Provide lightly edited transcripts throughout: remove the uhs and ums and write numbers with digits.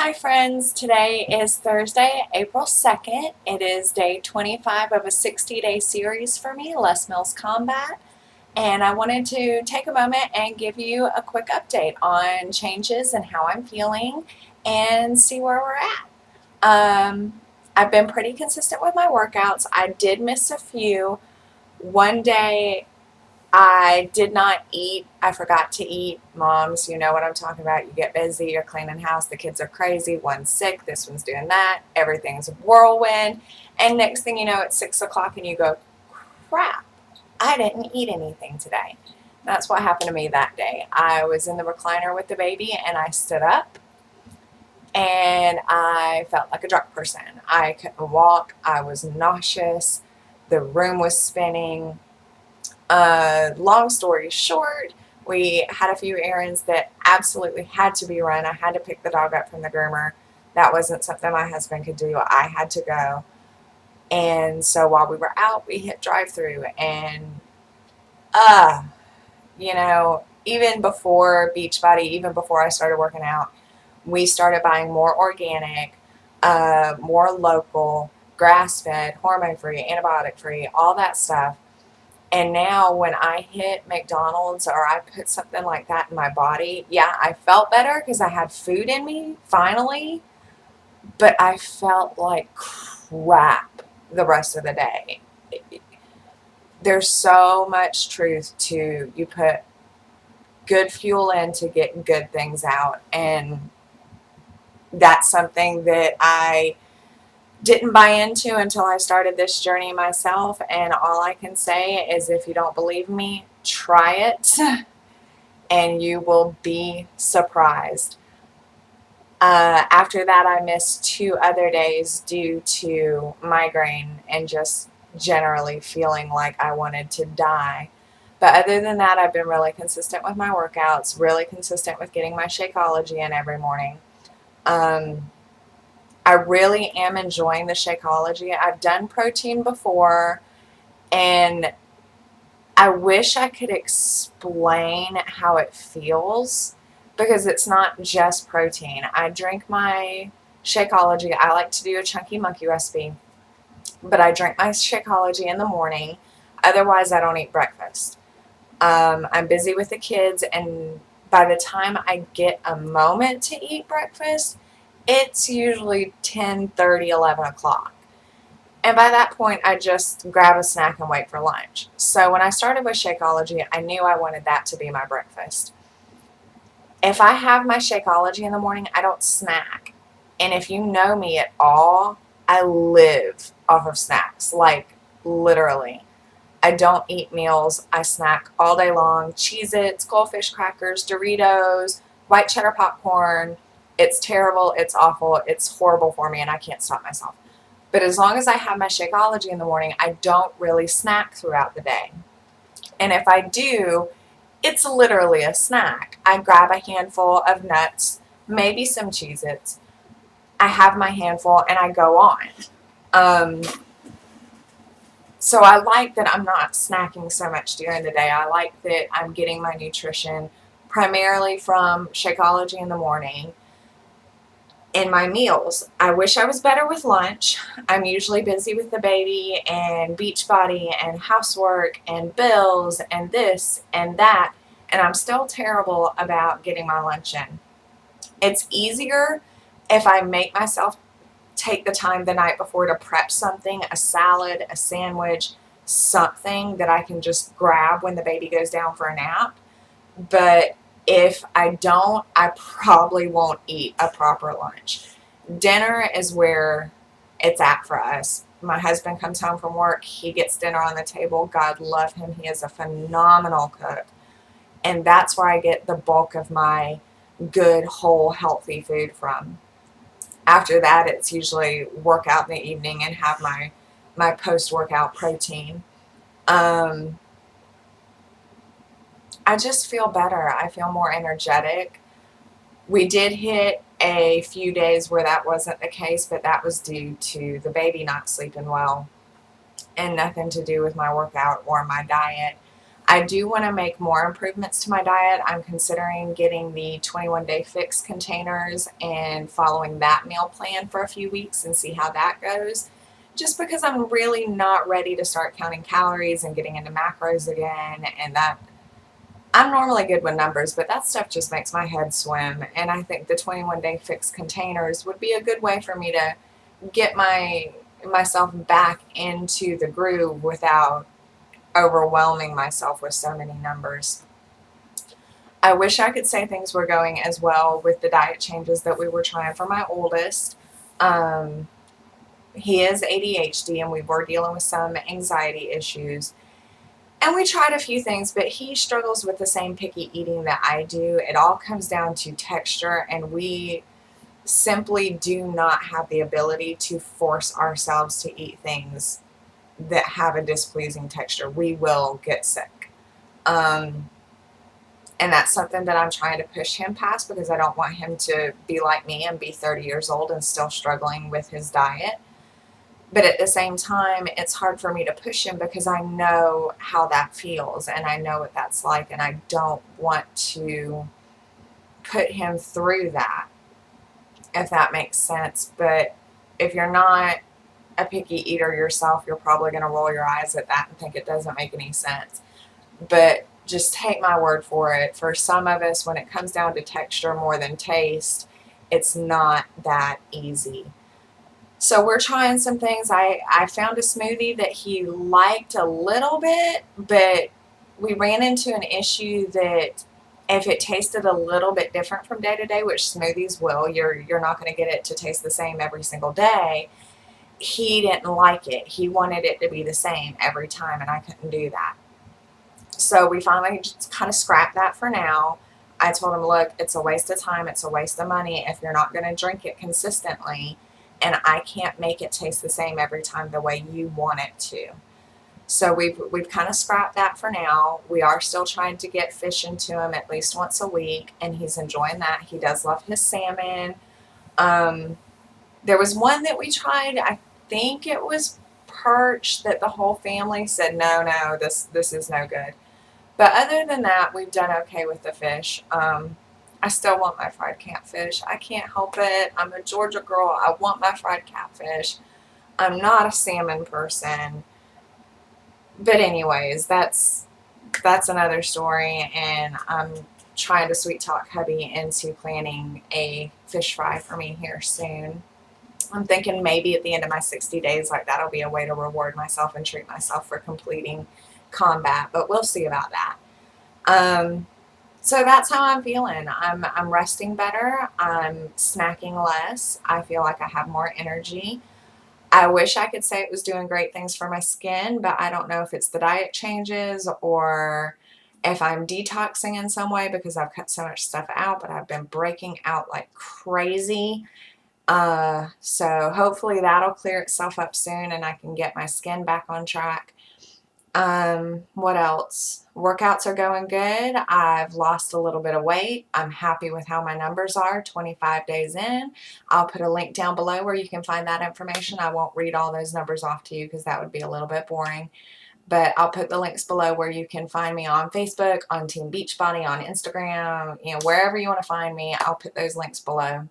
Hi friends, today is Thursday, April 2nd. It is day 25 of a 60-day series for me, Les Mills Combat, and I wanted to take a moment and give you a quick update on changes and how I'm feeling and see where we're at. I've been pretty consistent with my workouts. I did miss a few. One day I did not eat. I forgot to eat. Moms, you know what I'm talking about. You get busy, you're cleaning house, the kids are crazy, one's sick, this one's doing that, everything's a whirlwind. And next thing you know, it's 6 o'clock and you go, crap, I didn't eat anything today. That's what happened to me that day. I was in the recliner with the baby and I stood up and I felt like a drunk person. I couldn't walk. I was nauseous. The room was spinning. Long story short, we had a few errands that absolutely had to be run. I had to pick the dog up from the groomer. That wasn't something my husband could do. I had to go. And so while we were out, we hit drive-through. And, even before Beachbody, even before I started working out, we started buying more organic, more local, grass-fed, hormone-free, antibiotic-free, all that stuff. And now when I hit McDonald's or I put something like that in my body, yeah, I felt better because I had food in me, finally, but I felt like crap the rest of the day. There's so much truth to you put good fuel in to get good things out, and that's something that I didn't buy into until I started this journey myself. And all I can say is, if you don't believe me, try it and you will be surprised. After that, I missed 2 other days due to migraine and just generally feeling like I wanted to die. But other than that, I've been really consistent with my workouts, really consistent with getting my Shakeology in every morning. I really am enjoying the Shakeology. I've done protein before, and I wish I could explain how it feels, because it's not just protein. I drink my Shakeology. I like to do a Chunky Monkey recipe, but I drink my Shakeology in the morning. Otherwise, I don't eat breakfast. I'm busy with the kids, and by the time I get a moment to eat breakfast, it's usually 10:30, 11 o'clock. And by that point, I just grab a snack and wait for lunch. So when I started with Shakeology, I knew I wanted that to be my breakfast. If I have my Shakeology in the morning, I don't snack. And if you know me at all, I live off of snacks, like literally. I don't eat meals. I snack all day long. Cheez-Its, Goldfish crackers, Doritos, white cheddar popcorn. It's terrible. It's awful. It's horrible for me, and I can't stop myself. But as long as I have my Shakeology in the morning, I don't really snack throughout the day. And if I do, it's literally a snack. I grab a handful of nuts, maybe some Cheez-Its. I have my handful, and I go on. So I like that I'm not snacking so much during the day. I like that I'm getting my nutrition primarily from Shakeology in the morning. In my meals, I wish I was better with lunch. I'm usually busy with the baby and Beachbody and housework and bills and this and that, and I'm still terrible about getting my lunch in. It's easier if I make myself take the time the night before to prep something, a salad, a sandwich, something that I can just grab when the baby goes down for a nap. But if I don't, I probably won't eat a proper lunch. Dinner is where it's at for us. My husband comes home from work. He gets dinner on the table. God love him. He is a phenomenal cook. And that's where I get the bulk of my good, whole, healthy food from. After that, it's usually workout in the evening and have my post-workout protein. I just feel better. I feel more energetic. We did hit a few days where that wasn't the case, but that was due to the baby not sleeping well and nothing to do with my workout or my diet. I do want to make more improvements to my diet. I'm considering getting the 21-day fix containers and following that meal plan for a few weeks and see how that goes. Just because I'm really not ready to start counting calories and getting into macros again, and that I'm normally good with numbers, but that stuff just makes my head swim. And I think the 21-day fix containers would be a good way for me to get myself back into the groove without overwhelming myself with so many numbers. I wish I could say things were going as well with the diet changes that we were trying for my oldest. Um, he is ADHD, and we were dealing with some anxiety issues. And we tried a few things, but he struggles with the same picky eating that I do. It all comes down to texture, and we simply do not have the ability to force ourselves to eat things that have a displeasing texture. We will get sick. And that's something that I'm trying to push him past, because I don't want him to be like me and be 30 years old and still struggling with his diet. But at the same time, it's hard for me to push him because I know how that feels and I know what that's like, and I don't want to put him through that, if that makes sense. But if you're not a picky eater yourself, you're probably going to roll your eyes at that and think it doesn't make any sense. But just take my word for it. For some of us, when it comes down to texture more than taste, it's not that easy. So we're trying some things. I found a smoothie that he liked a little bit, but we ran into an issue that if it tasted a little bit different from day to day, which smoothies will, you're not going to get it to taste the same every single day. He didn't like it. He wanted it to be the same every time, and I couldn't do that. So we finally just kind of scrapped that for now. I told him, look, it's a waste of time. It's a waste of money if you're not going to drink it consistently, and I can't make it taste the same every time the way you want it to. So we've kind of scrapped that for now. We are still trying to get fish into him at least once a week, and he's enjoying that. He does love his salmon. There was one that we tried. I think it was perch, that the whole family said, no, this is no good. But other than that, we've done okay with the fish. I still want my fried catfish. I can't help it. I'm a Georgia girl. I want my fried catfish. I'm not a salmon person. But anyways, that's another story, and I'm trying to sweet talk hubby into planning a fish fry for me here soon. I'm thinking maybe at the end of my 60 days, like, that'll be a way to reward myself and treat myself for completing combat, but we'll see about that. So that's how I'm feeling. I'm resting better. I'm snacking less. I feel like I have more energy. I wish I could say it was doing great things for my skin, but I don't know if it's the diet changes or if I'm detoxing in some way, because I've cut so much stuff out, but I've been breaking out like crazy. So hopefully that'll clear itself up soon and I can get my skin back on track. What else? Workouts are going good. I've lost a little bit of weight. I'm happy with how my numbers are 25 days in. I'll put a link down below where you can find that information. I won't read all those numbers off to you because that would be a little bit boring. But I'll put the links below where you can find me on Facebook, on Team Beachbody, on Instagram, wherever you want to find me. I'll put those links below.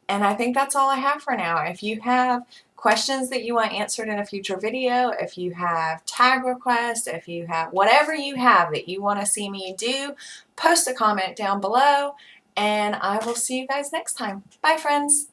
And I think that's all I have for now. If you have questions that you want answered in a future video, if you have tag requests, if you have whatever you have that you want to see me do, post a comment down below, and I will see you guys next time. Bye, friends.